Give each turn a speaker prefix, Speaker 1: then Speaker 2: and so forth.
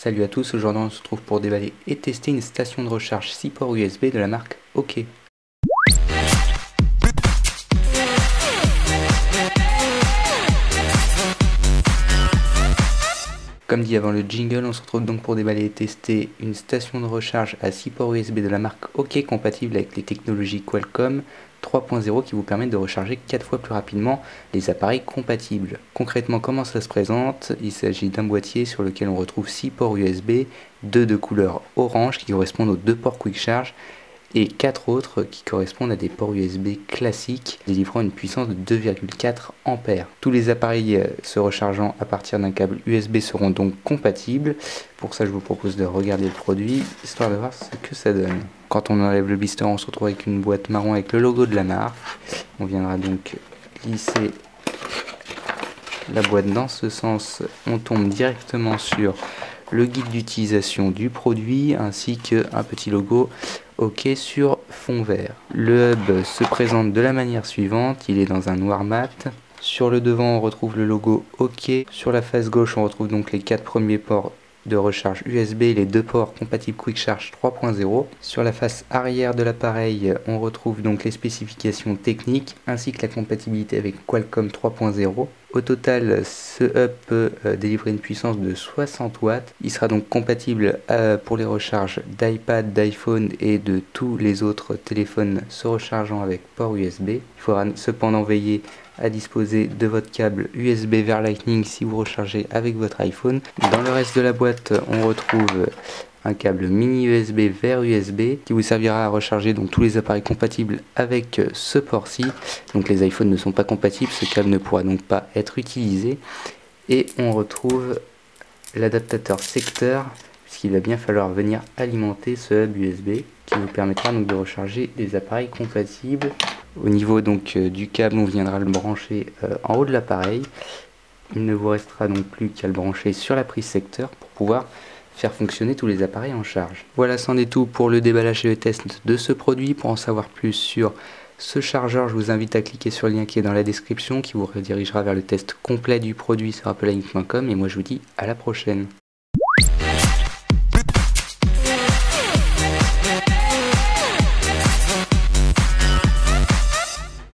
Speaker 1: Salut à tous, aujourd'hui on se retrouve pour déballer et tester une station de recharge 6 ports USB de la marque OK. Comme dit avant le jingle, on se retrouve donc pour déballer et tester une station de recharge à 6 ports USB de la marque OK compatible avec les technologies Qualcomm 3.0 qui vous permettent de recharger 4 fois plus rapidement les appareils compatibles. Concrètement, comment ça se présente? Il s'agit d'un boîtier sur lequel on retrouve 6 ports USB, 2 de couleur orange qui correspondent aux 2 ports Quick Charge et 4 autres qui correspondent à des ports USB classiques délivrant une puissance de 2,4 ampères. Tous les appareils se rechargeant à partir d'un câble USB seront donc compatibles. Pour ça, je vous propose de regarder le produit, histoire de voir ce que ça donne. Quand on enlève le blister, on se retrouve avec une boîte marron avec le logo de la marque. On viendra donc glisser la boîte dans ce sens. On tombe directement sur le guide d'utilisation du produit ainsi qu'un petit logo OK sur fond vert. Le hub se présente de la manière suivante, il est dans un noir mat. Sur le devant, on retrouve le logo OK. Sur la face gauche, on retrouve donc les 4 premiers ports de recharge USB et les 2 ports compatibles Quick Charge 3.0. Sur la face arrière de l'appareil, on retrouve donc les spécifications techniques ainsi que la compatibilité avec Qualcomm 3.0. Au total, ce hub peut délivrer une puissance de 60 watts. Il sera donc compatible pour les recharges d'iPad, d'iPhone et de tous les autres téléphones se rechargeant avec port USB. Il faudra cependant veiller à disposer de votre câble USB vers Lightning si vous rechargez avec votre iPhone. Dans le reste de la boîte, on retrouve un câble mini USB vers USB qui vous servira à recharger donc tous les appareils compatibles avec ce port-ci. Donc les iPhones ne sont pas compatibles, ce câble ne pourra donc pas être utilisé. Et on retrouve l'adaptateur secteur, puisqu'il va bien falloir venir alimenter ce hub USB qui vous permettra donc de recharger des appareils compatibles. Au niveau donc du câble, on viendra le brancher en haut de l'appareil. Il ne vous restera donc plus qu'à le brancher sur la prise secteur pour pouvoir faire fonctionner tous les appareils en charge. Voilà, c'en est tout pour le déballage et le test de ce produit. Pour en savoir plus sur ce chargeur, je vous invite à cliquer sur le lien qui est dans la description qui vous redirigera vers le test complet du produit sur appleinc.com et moi je vous dis à la prochaine.